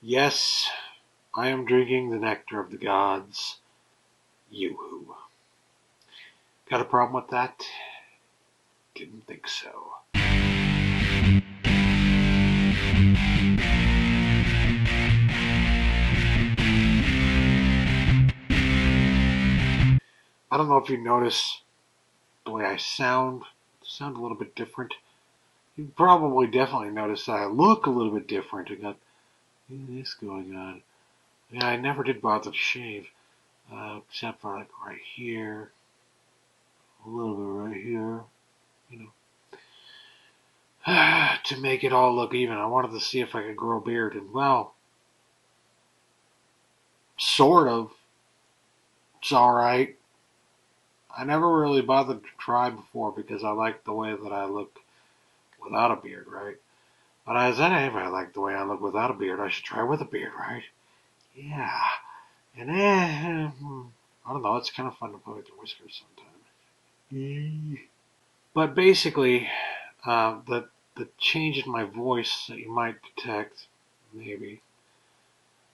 Yes, I am drinking the nectar of the gods. Yoo-hoo. Got a problem with that? Didn't think so. I don't know if you notice the way I sound. Sound a little bit different. You probably definitely noticed that I look a little bit different. I got this going on. Yeah, I never did bother to shave, except for like right here, a little bit right here, you know, to make it all look even. I wanted to see if I could grow a beard, and well, sort of. It's all right. I never really bothered to try before because I like the way that I look without a beard, right? But as if I like the way I look without a beard, I should try with a beard, right? Yeah. And I don't know, it's kind of fun to play with your whiskers sometimes. But basically, the change in my voice that you might detect, maybe,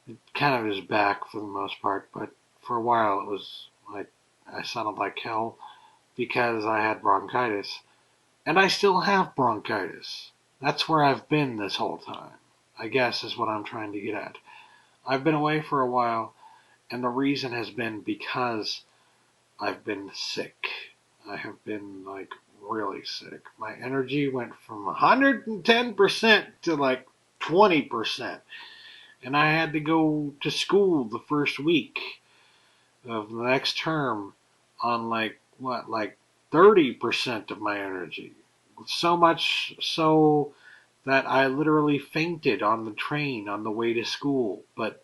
it kind of is back for the most part. But for a while, it was like I sounded like hell because I had bronchitis, and I still have bronchitis. That's where I've been this whole time, I guess is what I'm trying to get at. I've been away for a while, and the reason has been because I've been sick. I have been like really sick. My energy went from 110% to like 20%. And I had to go to school the first week of the next term on like 30% of my energy. So much so that I literally fainted on the train on the way to school. But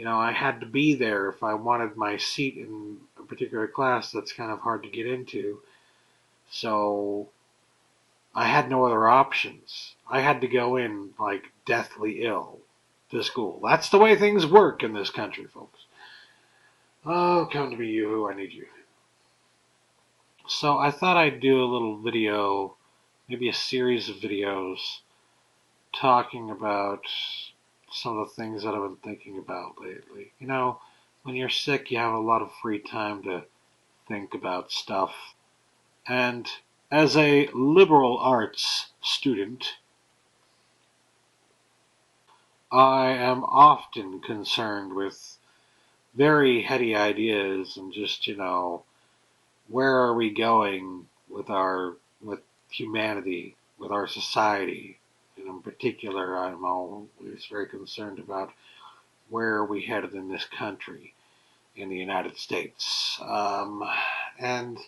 I had to be there if I wanted my seat in a particular class that's kind of hard to get into. So I had no other options. I had to go in like deathly ill to school. That's the way things work in this country, folks. Oh, come to me, you. I need you. So I thought I'd do a little video, maybe a series of videos, talking about some of the things that I've been thinking about lately. When you're sick, you have a lot of free time to think about stuff. And as a liberal arts student, I am often concerned with very heady ideas and just, where are we going with humanity, with our society? And in particular, I'm always very concerned about where are we headed in this country, in the United States. And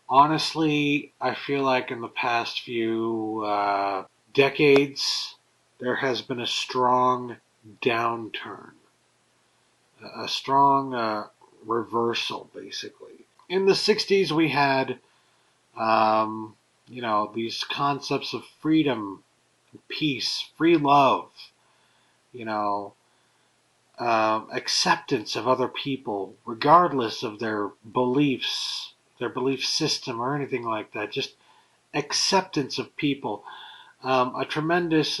honestly, I feel like in the past few decades, there has been a strong downturn, a strong reversal, basically. In the 60s, we had, these concepts of freedom, peace, free love, you know, acceptance of other people, regardless of their beliefs, their belief system, or anything like that. Just acceptance of people. A tremendous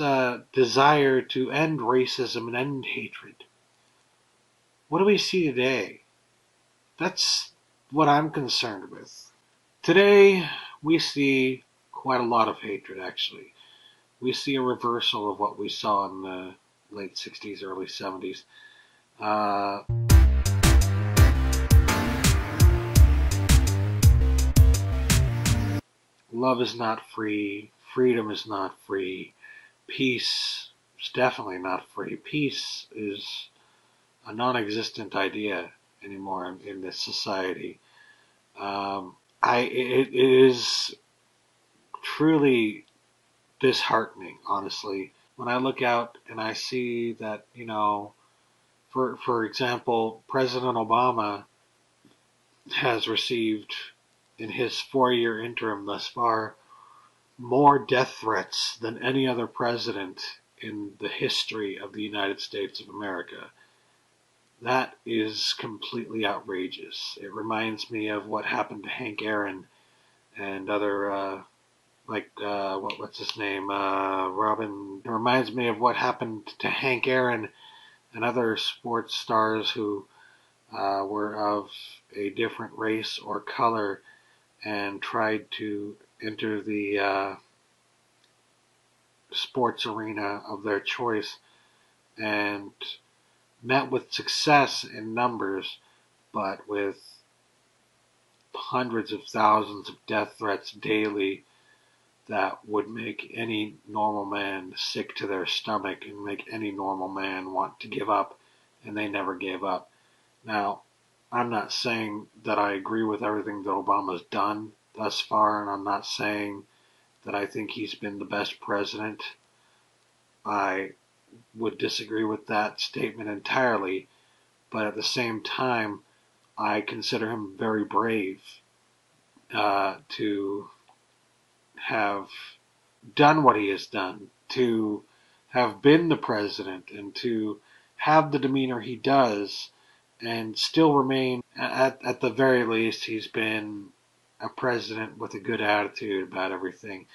desire to end racism and end hatred. What do we see today? That's what I'm concerned with. Today, we see quite a lot of hatred, actually. We see a reversal of what we saw in the late 60s, early 70s. Love is not free. Freedom is not free. Peace is definitely not free. Peace is a non-existent idea anymore in this society. It is truly disheartening, honestly, when I look out and I see that, for example, President Obama has received, in his 4-year interim thus far, more death threats than any other president in the history of the United States of America. That is completely outrageous. It reminds me of what happened to Hank Aaron and other, what's his name? Robin. It reminds me of what happened to Hank Aaron and other sports stars who were of a different race or color and tried to enter the sports arena of their choice and met with success in numbers, but with hundreds of thousands of death threats daily that would make any normal man sick to their stomach and make any normal man want to give up, and they never gave up. Now, I'm not saying that I agree with everything that Obama's done thus far, and I'm not saying that I think he's been the best president. I would disagree with that statement entirely, but at the same time, I consider him very brave to have done what he has done, to have been the president, and to have the demeanor he does, and still remain, at the very least, he's been a president with a good attitude about everything.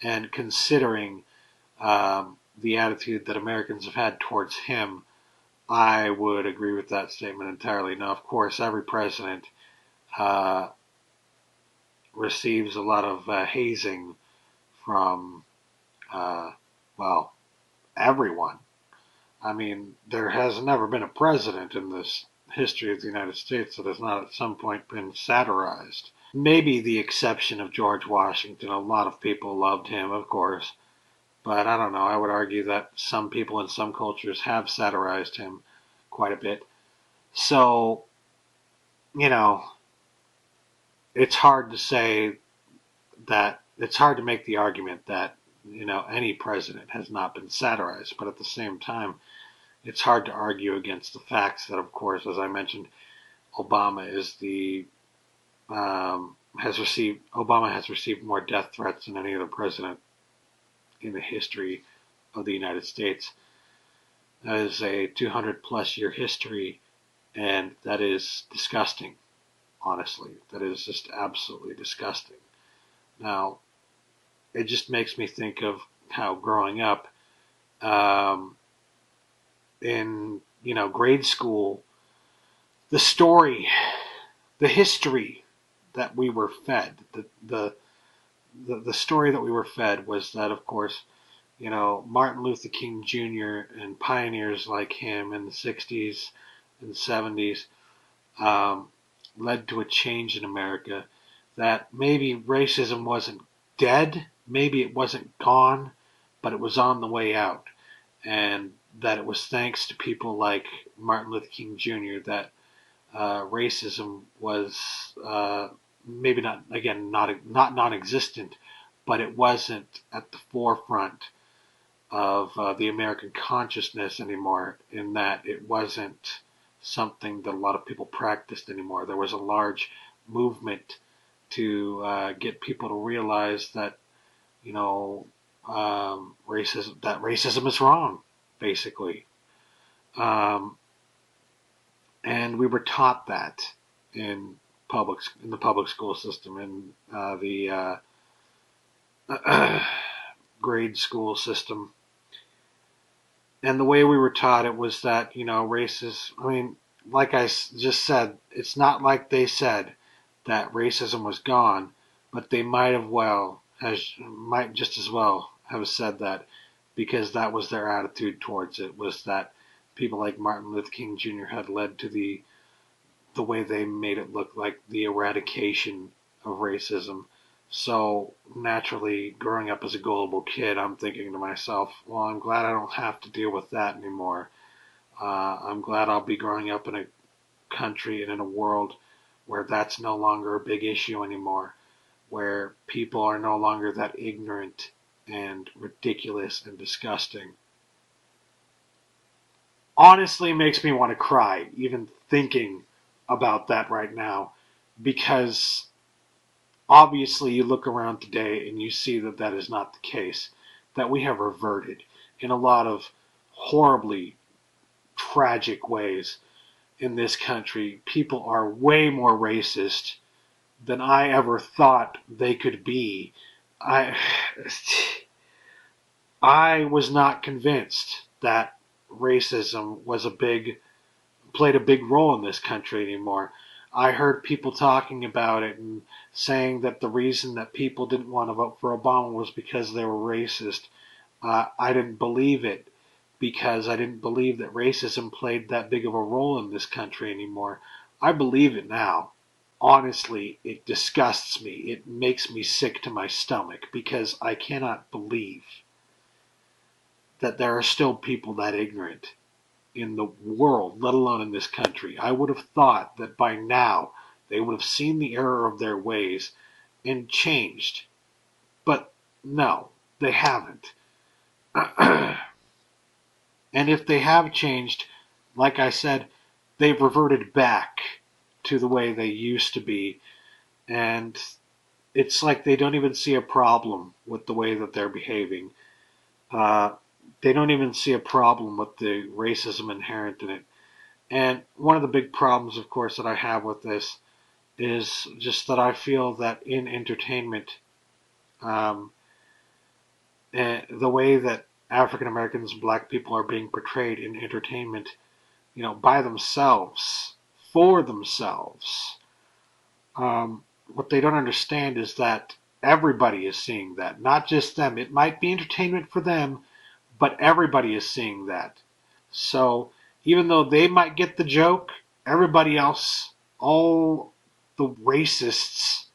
And considering the attitude that Americans have had towards him, I would agree with that statement entirely. Now, of course, every president uh, receives a lot of hazing from, uh, well, everyone. I mean, there has never been a president in this history of the United States that has not at some point been satirized. Maybe the exception of George Washington. A lot of people loved him, of course. But I don't know. I would argue that some people in some cultures have satirized him quite a bit. So, you know, it's hard to say that, it's hard to make the argument that, any president has not been satirized. But at the same time, it's hard to argue against the facts that, of course, as I mentioned, Obama has received more death threats than any other president in the history of the United States. That is a 200-plus year history, and that is disgusting, honestly. That is just absolutely disgusting. Now, it just makes me think of how growing up in, grade school, the story, the history that we were fed, the story that we were fed was that, of course, Martin Luther King Jr. and pioneers like him in the 60s and 70s led to a change in America, that maybe racism wasn't dead, maybe it wasn't gone, but it was on the way out. And that it was thanks to people like Martin Luther King Jr. that racism was maybe not, again, not non-existent, but it wasn't at the forefront of the American consciousness anymore, in that it wasn't something that a lot of people practiced anymore. There was a large movement to get people to realize that, racism is wrong, basically. And we were taught that in the public school system, in the grade school system. And the way we were taught it was that, like I just said, it's not like they said that racism was gone, but they might just as well have said that, because that was their attitude towards it, was that people like Martin Luther King Jr. had led to the way they made it look like the eradication of racism. So naturally, growing up as a gullible kid, I'm thinking to myself, well, I'm glad I don't have to deal with that anymore. I'm glad I'll be growing up in a country and in a world where that's no longer a big issue anymore, where people are no longer that ignorant and ridiculous and disgusting. Honestly, makes me want to cry, even thinking about that right now, because obviously you look around today and you see that that is not the case, that we have reverted in a lot of horribly tragic ways in this country. People are way more racist than I ever thought they could be. I was not convinced that racism played a big role in this country anymore. I heard people talking about it and saying that the reason that people didn't want to vote for Obama was because they were racist. I didn't believe it because I didn't believe that racism played that big of a role in this country anymore. I believe it now. Honestly, it disgusts me. It makes me sick to my stomach because I cannot believe that there are still people that ignorant in the world, let alone in this country. I would have thought that by now they would have seen the error of their ways and changed. But no, they haven't. And if they have changed, like I said, they've reverted back to the way they used to be. And it's like they don't even see a problem with the way that they're behaving. Uh, they don't even see a problem with the racism inherent in it. And one of the big problems, of course, that I have with this is just that I feel that in entertainment, um, the way that African Americans, black people are being portrayed in entertainment, by themselves, for themselves, what they don't understand is that everybody is seeing that, not just them. It might be entertainment for them, but everybody is seeing that. So even though they might get the joke, everybody else, all the racists,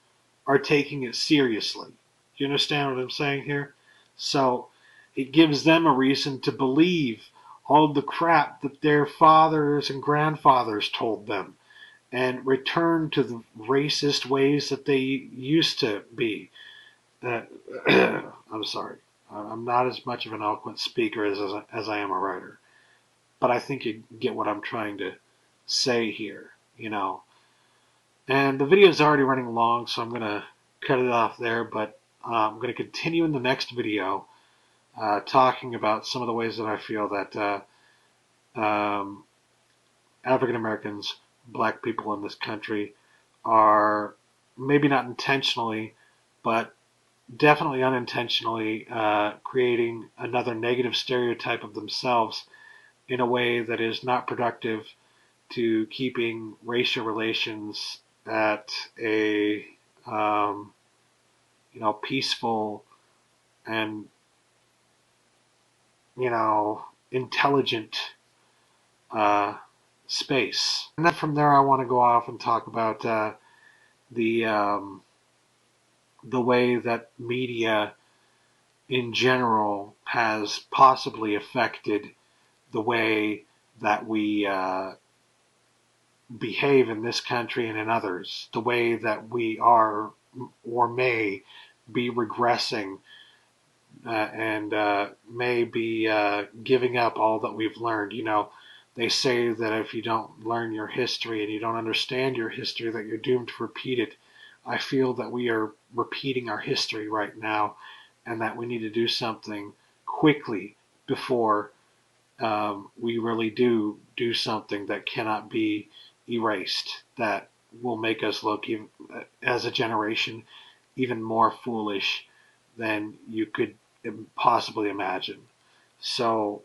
are taking it seriously. Do you understand what I'm saying here? So it gives them a reason to believe all of the crap that their fathers and grandfathers told them and return to the racist ways that they used to be. I'm sorry. I'm not as much of an eloquent speaker as I am a writer. But I think you get what I'm trying to say here, And the video is already running long, so I'm going to cut it off there. But I'm going to continue in the next video talking about some of the ways that I feel that African Americans, black people in this country, are maybe not intentionally, but definitely unintentionally creating another negative stereotype of themselves in a way that is not productive to keeping racial relations at a peaceful and intelligent space. And then from there, I want to go off and talk about the way that media in general has possibly affected the way that we behave in this country and in others, the way that we are or may be regressing and may be giving up all that we've learned. They say that if you don't learn your history and you don't understand your history, that you're doomed to repeat it. I feel that we are repeating our history right now and that we need to do something quickly before we really do something that cannot be erased, that will make us look, even, as a generation, even more foolish than you could possibly imagine. So,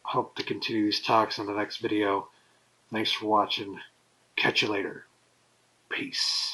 hope to continue these talks in the next video. Thanks for watching. Catch you later. Peace.